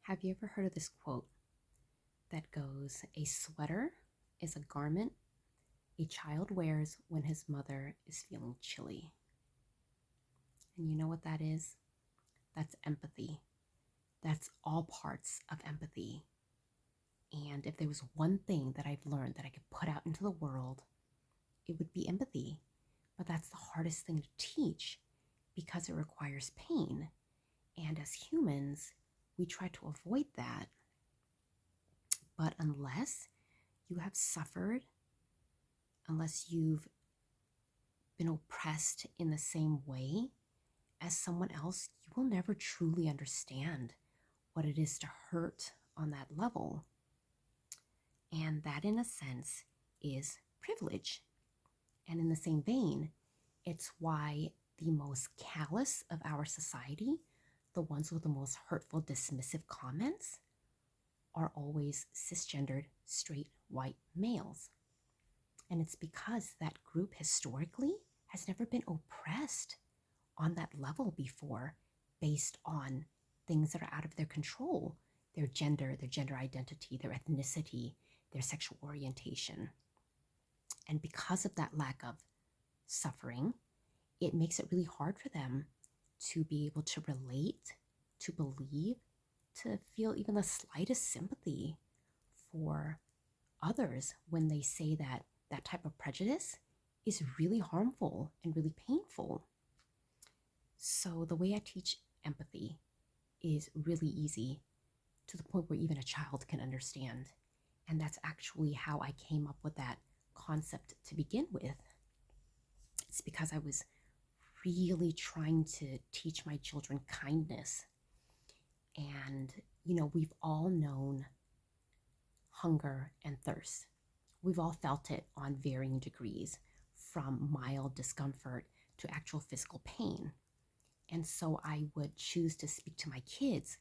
Have you ever heard of this quote that goes, "A sweater is a garment a child wears when his mother is feeling chilly"? And you know what that is? That's empathy. That's all parts of empathy. And if there was one thing that I've learned that I could put out into the world, it would be empathy. But that's the hardest thing to teach because it requires pain. And as humans, we try to avoid that. But unless you have suffered, unless you've been oppressed in the same way as someone else, you will never truly understand what it is to hurt on that level. And that, in a sense, is privilege. And in the same vein, it's why the most callous of our society, the ones with the most hurtful, dismissive comments, are always cisgendered, straight, white males. And it's because that group historically has never been oppressed on that level before based on things that are out of their control, their gender identity, their ethnicity, their sexual orientation. And because of that lack of suffering, it makes it really hard for them to be able to relate, to believe, to feel even the slightest sympathy for others when they say that that type of prejudice is really harmful and really painful. So the way I teach empathy is really easy to the point where even a child can understand. And that's actually how I came up with that concept to begin with. It's because I was really trying to teach my children kindness. And, we've all known hunger and thirst. We've all felt it on varying degrees, from mild discomfort to actual physical pain. And so I would choose to speak to my kids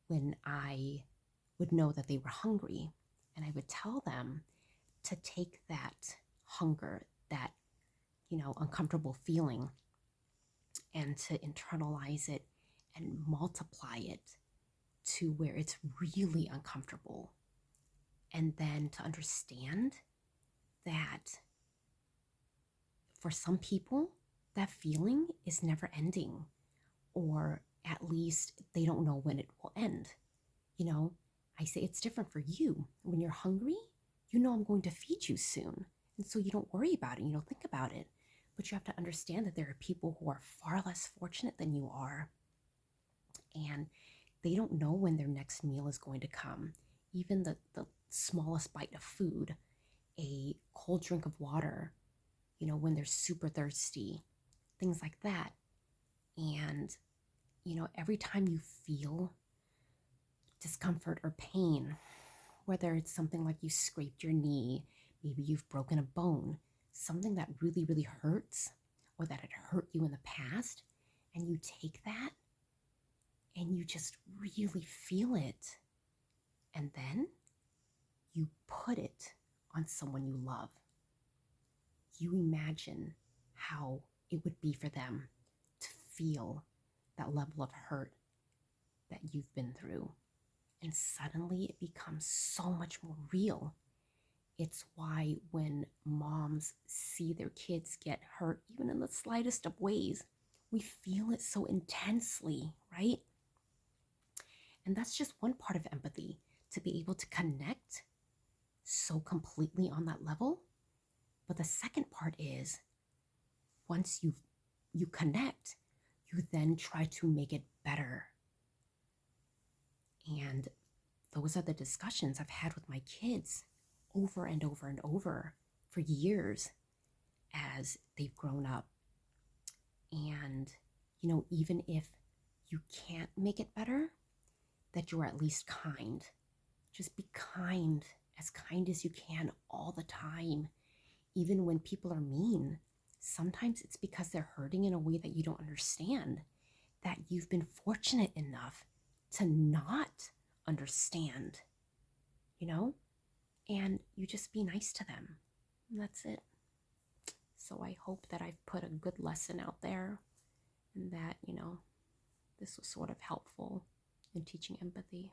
when I would know that they were hungry. And I would tell them to take that hunger, that, uncomfortable feeling, and to internalize it and multiply it to where it's really uncomfortable. And then to understand that for some people, that feeling is never ending, or at least they don't know when it will end. I say it's different for you. When you're hungry, I'm going to feed you soon. And so you don't worry about it, you don't think about it. But you have to understand that there are people who are far less fortunate than you are. And they don't know when their next meal is going to come. Even the smallest bite of food, a cold drink of water, when they're super thirsty, things like that. And, every time you feel discomfort or pain, whether it's something like you scraped your knee, maybe you've broken a bone, something that really, really hurts, or that had hurt you in the past, and you take that and you just really feel it, and then you put it on someone you love. You imagine how it would be for them to feel that level of hurt that you've been through. And suddenly it becomes so much more real. It's why when moms see their kids get hurt, even in the slightest of ways, we feel it so intensely, right? And that's just one part of empathy, to be able to connect so completely on that level. But the second part is, once you connect, you then try to make it better. And those are the discussions I've had with my kids over and over and over for years as they've grown up. And, even if you can't make it better, that you're at least kind. Just be kind as you can all the time. Even when people are mean, sometimes it's because they're hurting in a way that you don't understand, that you've been fortunate enough to not understand, and you just be nice to them. And that's it. So I hope that I've put a good lesson out there, and that, this was sort of helpful in teaching empathy.